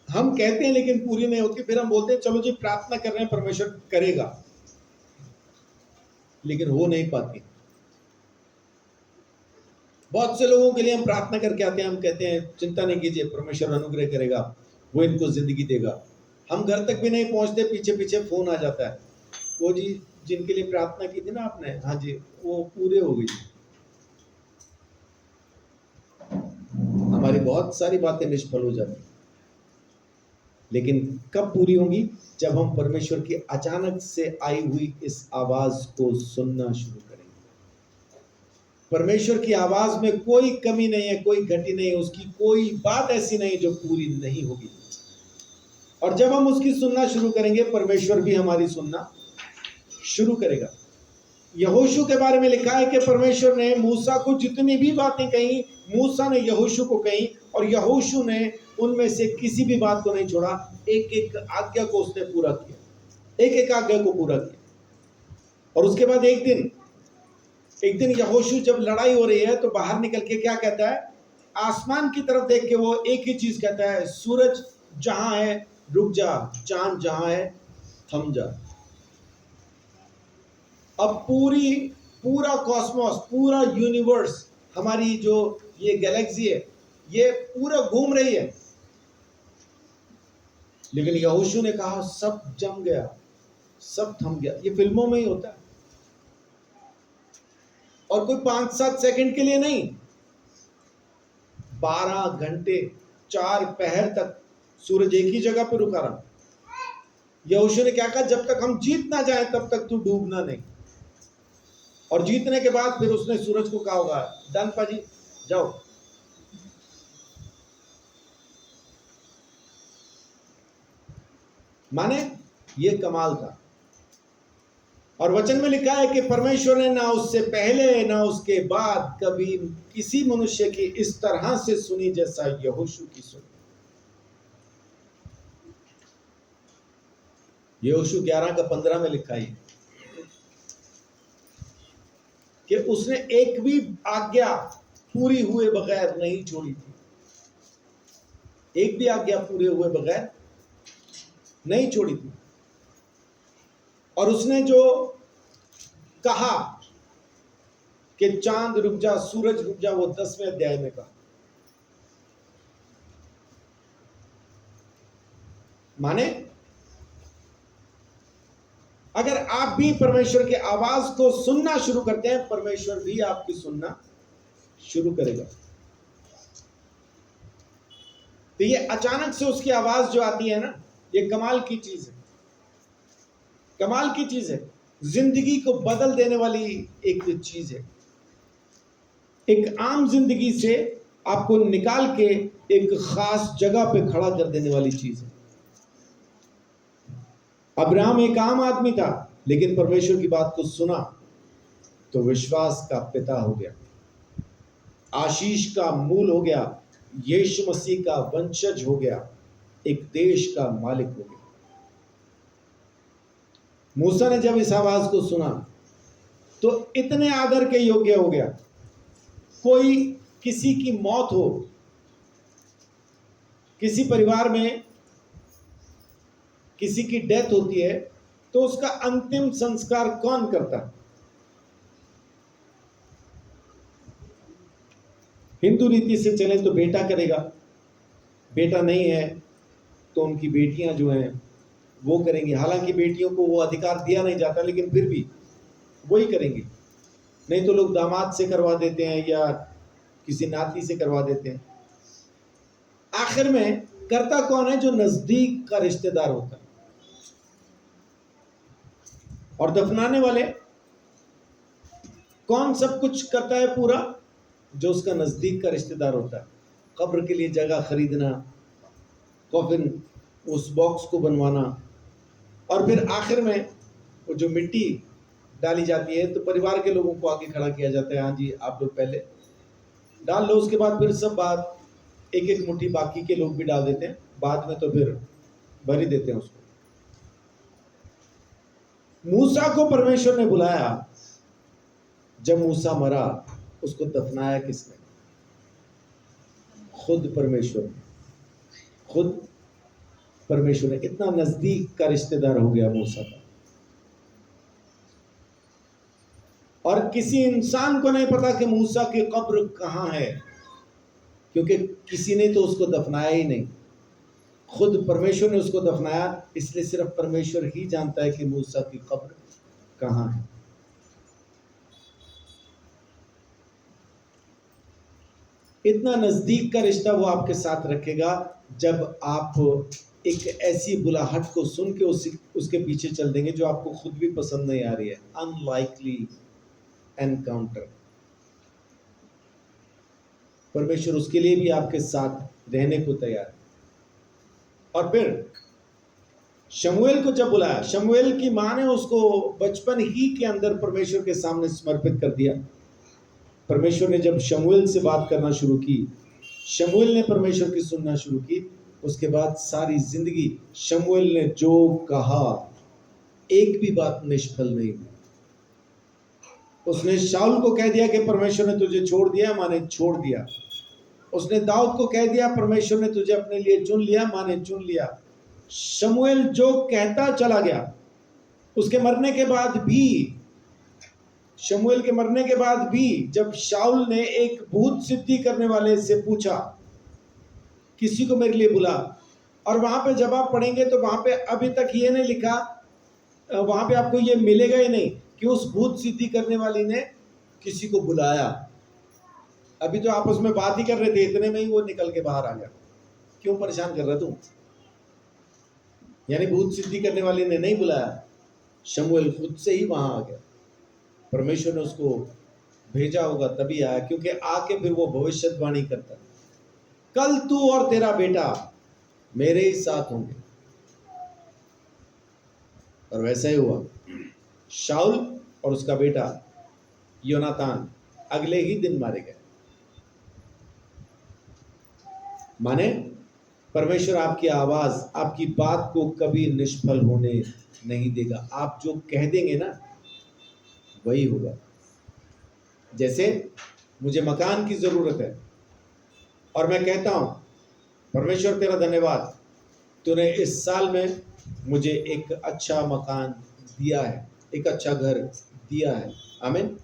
हम कहते हैं लेकिन पूरी नहीं होती, फिर हम बोलते हैं चलो जी प्रार्थना कर रहे हैं परमेश्वर करेगा, लेकिन हो नहीं पाती। बहुत से लोगों के लिए हम प्रार्थना करके आते हैं, हम कहते हैं चिंता नहीं कीजिए परमेश्वर अनुग्रह करेगा, वो इनको जिंदगी देगा। हम घर तक भी नहीं पहुंचते, पीछे पीछे फोन आ जाता है, वो जी जिनके लिए प्रार्थना की थी ना आपने, हाँ जी वो पूरे हो गई। हमारी बहुत सारी बातें निष्फल हो जाती, लेकिन कब पूरी होंगी? जब हम परमेश्वर की अचानक से आई हुई इस आवाज को सुनना शुरू करेंगे। परमेश्वर की आवाज में कोई कमी नहीं है, कोई घटी नहीं है, उसकी कोई बात ऐसी नहीं जो पूरी नहीं होगी। और जब हम उसकी सुनना शुरू करेंगे, परमेश्वर भी हमारी सुनना शुरू करेगा। यहोशू के बारे में लिखा है कि परमेश्वर ने मूसा को जितनी भी बातें कही, मूसा ने यहोशू को कही, और यहोशू ने उनमें से किसी भी बात को नहीं छोड़ा। एक एक आज्ञा को उसने पूरा किया, एक एक आज्ञा को पूरा किया। और उसके बाद एक दिन यहोशू जब लड़ाई हो रही है तो बाहर निकल के क्या कहता है? आसमान की तरफ देख के वो एक ही चीज कहता है, सूरज जहां है रुक जा, चांद जहां है थम जा। अब पूरा कॉस्मोस, पूरा यूनिवर्स, हमारी जो ये गैलेक्सी है, ये पूरा घूम रही है, लेकिन यहोशू ने कहा सब जम गया, सब थम गया। ये फिल्मों में ही होता है, और कोई 5-7 सेकंड के लिए नहीं, 12 घंटे 4 पहर तक सूरज एक ही जगह पे रुका रहा। यहोशू ने क्या कहा, जब तक हम जीत ना जाए तब तक तू डूबना नहीं। और जीतने के बाद फिर उसने सूरज को कहा होगा, डन पाजी जाओ। माने ये कमाल था। और वचन में लिखा है कि परमेश्वर ने ना उससे पहले ना उसके बाद कभी किसी मनुष्य की इस तरह से सुनी जैसा यहोशू की सुनी। यहोशू 11:15 में लिखा है कि उसने एक भी आज्ञा पूरी हुए बगैर नहीं छोड़ी थी। एक भी आज्ञा पूरे हुए बगैर नहीं छोड़ी थी। और उसने जो कहा कि चांद रुक जा, सूरज रुक जा, वो 10वें अध्याय में कहा। माने अगर आप भी परमेश्वर की आवाज को सुनना शुरू करते हैं, परमेश्वर भी आपकी सुनना शुरू करेगा। तो ये अचानक से उसकी आवाज जो आती है ना, ये कमाल की चीज है। कमाल की चीज है, जिंदगी को बदल देने वाली एक चीज है। एक आम जिंदगी से आपको निकाल के एक खास जगह पे खड़ा कर देने वाली चीज है। अब्राहम एक आम आदमी था, लेकिन परमेश्वर की बात को सुना तो विश्वास का पिता हो गया, आशीष का मूल हो गया, यीशु मसीह का वंशज हो गया, एक देश का मालिक हो गया। मूसा ने जब इस आवाज को सुना तो इतने आदर के योग्य हो गया। कोई किसी की मौत हो, किसी परिवार में किसी की डेथ होती है, तो उसका अंतिम संस्कार कौन करता है? हिंदू रीति से चले तो बेटा करेगा, बेटा नहीं है तो उनकी बेटियां जो हैं वो करेंगी। हालांकि बेटियों को वो अधिकार दिया नहीं जाता, लेकिन फिर भी वही करेंगी। नहीं तो लोग दामाद से करवा देते हैं या किसी नाती से करवा देते हैं। आखिर में करता कौन है? जो नजदीक का रिश्तेदार होता है। और दफनाने वाले कौन सब कुछ करता है पूरा? जो उसका नजदीक का रिश्तेदार होता है। कब्र के लिए जगह खरीदना, कॉफिन उस बॉक्स को बनवाना, और फिर आखिर में वो जो मिट्टी डाली जाती है तो परिवार के लोगों को आगे खड़ा किया जाता है, हाँ जी आप लोग पहले डाल लो। उसके बाद फिर सब बात एक एक मुट्ठी बाकी के लोग भी डाल देते हैं, बाद में तो फिर भर ही देते हैं उसको। मूसा को परमेश्वर ने बुलाया, जब मूसा मरा उसको दफनाया किसने? खुद परमेश्वर ने। खुद परमेश्वर ने। इतना नजदीक का रिश्तेदार हो गया मूसा का। और किसी इंसान को नहीं पता कि मूसा की कब्र कहां है, क्योंकि किसी ने तो उसको दफनाया ही नहीं। खुद परमेश्वर ने उसको दफनाया, इसलिए सिर्फ परमेश्वर ही जानता है कि मूसा की कब्र कहां है। इतना नजदीक का रिश्ता वो आपके साथ रखेगा जब आप एक ऐसी बुलाहट को सुन के उसके पीछे चल देंगे जो आपको खुद भी पसंद नहीं आ रही है। Unlikely encounter. परमेश्वर उसके लिए भी आपके साथ रहने को तैयार है। और फिर शमूएल को जब बुलाया, शमूएल की मां ने उसको बचपन ही के अंदर परमेश्वर के सामने समर्पित कर दिया। परमेश्वर ने जब शमूएल से बात करना शुरू की, शमूएल ने परमेश्वर की सुनना शुरू की, उसके बाद सारी जिंदगी शमूएल ने जो कहा एक भी बात निष्फल नहीं हुई। उसने शाऊल को कह दिया कि परमेश्वर ने तुझे छोड़ दिया, माने छोड़ दिया। उसने दाऊद को कह दिया परमेश्वर ने तुझे अपने लिए चुन लिया, माने चुन लिया। शमूएल जो कहता चला गया। उसके मरने के बाद भी, शमूएल के मरने के बाद भी जब शाऊल ने एक भूत सिद्धि करने वाले से पूछा किसी को मेरे लिए बुला, और वहां पे जब आप पढ़ेंगे तो वहां पे अभी तक ये नहीं लिखा, वहां पे आपको ये मिलेगा ही नहीं कि उस भूत सिद्धि करने वाली ने किसी को बुलाया, अभी तो आपस में बात ही कर रहे थे, इतने में ही वो निकल के बाहर आ गया। क्यों परेशान कर रहा तू? यानी भूत सिद्धि करने वाले ने नहीं बुलाया, शमूएल खुद से ही वहां आ गया। परमेश्वर ने उसको भेजा होगा तभी आया, क्योंकि आके फिर वो भविष्यवाणी करता, कल तू और तेरा बेटा मेरे ही साथ होंगे। और वैसा ही हुआ। शाऊल और उसका बेटा योनातान अगले ही दिन मारे गए। माने परमेश्वर आपकी आवाज, आपकी बात को कभी निष्फल होने नहीं देगा। आप जो कह देंगे ना वही होगा। जैसे मुझे मकान की जरूरत है और मैं कहता हूं परमेश्वर तेरा धन्यवाद, तूने इस साल में मुझे एक अच्छा मकान दिया है, एक अच्छा घर दिया है, आमीन,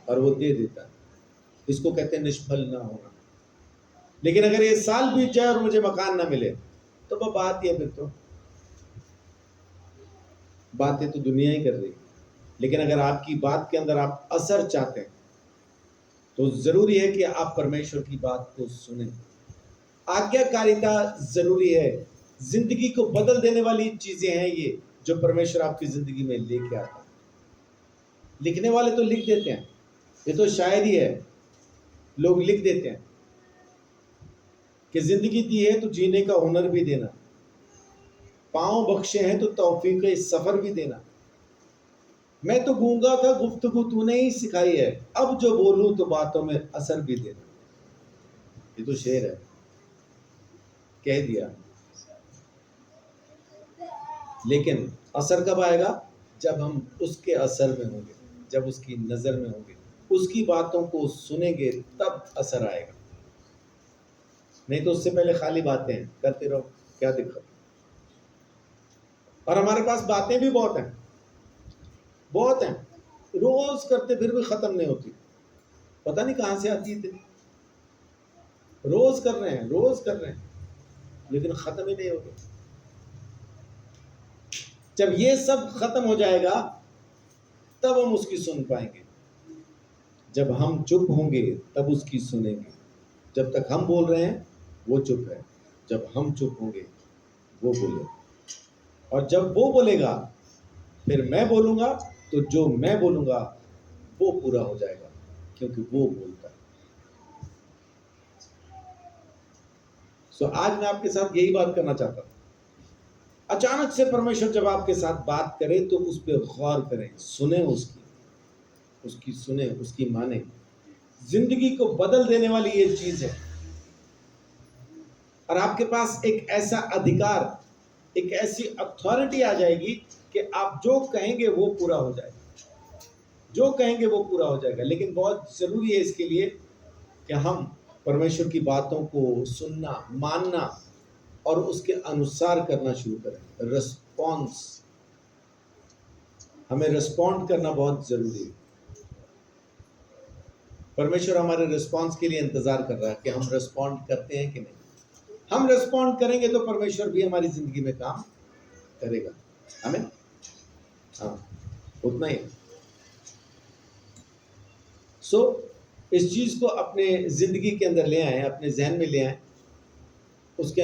और वो दे देता है। इसको कहते हैं निष्फल ना होना। लेकिन अगर ये साल बीत जाए और मुझे मकान ना मिले तो वह बात ही है, फिर तो बातें तो दुनिया ही कर रही है। लेकिन अगर आपकी बात के अंदर आप असर चाहते हैं तो जरूरी है कि आप परमेश्वर की बात को सुने। आज्ञाकारिता जरूरी है। जिंदगी को बदल देने वाली चीजें हैं ये जो परमेश्वर आपकी जिंदगी में लेके आता है। लिखने वाले तो लिख देते हैं, ये तो शायरी है, लोग लिख देते हैं कि जिंदगी दी है तो जीने का हुनर भी देना, पांव बख्शे हैं तो तौफीक सफर भी देना, मैं तो गूंगा था गुफ्तगू तूने ही सिखाई है, अब जो बोलूं तो बातों में असर भी देना। ये तो शेर है, कह दिया। लेकिन असर कब आएगा? जब हम उसके असर में होंगे, जब उसकी नजर में होंगे, उसकी बातों को सुनेंगे, तब असर आएगा। नहीं तो उससे पहले खाली बातें करते रहो, क्या दिक्कत? और हमारे पास बातें भी बहुत हैं, बहुत हैं, रोज करते फिर भी खत्म नहीं होती। पता नहीं कहां से आती है इतनी। रोज कर रहे हैं, रोज कर रहे हैं, लेकिन खत्म ही नहीं होती। जब ये सब खत्म हो जाएगा तब हम उसकी सुन पाएंगे। जब हम चुप होंगे तब उसकी सुनेंगे। जब तक हम बोल रहे हैं वो चुप है, जब हम चुप होंगे वो बोले, और जब वो बोलेगा फिर मैं बोलूंगा, तो जो मैं बोलूंगा वो पूरा हो जाएगा, क्योंकि वो बोलता है। आज मैं आपके साथ यही बात करना चाहता हूं। अचानक से परमेश्वर जब आपके साथ बात करे तो उस पर गौर करें, सुने उसकी सुने, उसकी माने। जिंदगी को बदल देने वाली ये चीज है। और आपके पास एक ऐसा अधिकार, एक ऐसी अथॉरिटी आ जाएगी कि आप जो कहेंगे वो पूरा हो जाएगा, जो कहेंगे वो पूरा हो जाएगा। लेकिन बहुत जरूरी है इसके लिए कि हम परमेश्वर की बातों को सुनना, मानना और उसके अनुसार करना शुरू करें। रिस्पॉन्स, हमें रिस्पॉन्ड करना बहुत जरूरी है। परमेश्वर हमारे रिस्पॉन्स के लिए इंतजार कर रहा है कि हम रिस्पॉन्ड करते हैं कि नहीं। हम रिस्पॉन्ड करेंगे तो परमेश्वर भी हमारी जिंदगी में काम करेगा। आमीन। हाँ, उतना ही। इस चीज को अपने जिंदगी के अंदर ले आए, अपने जहन में ले आए, उसके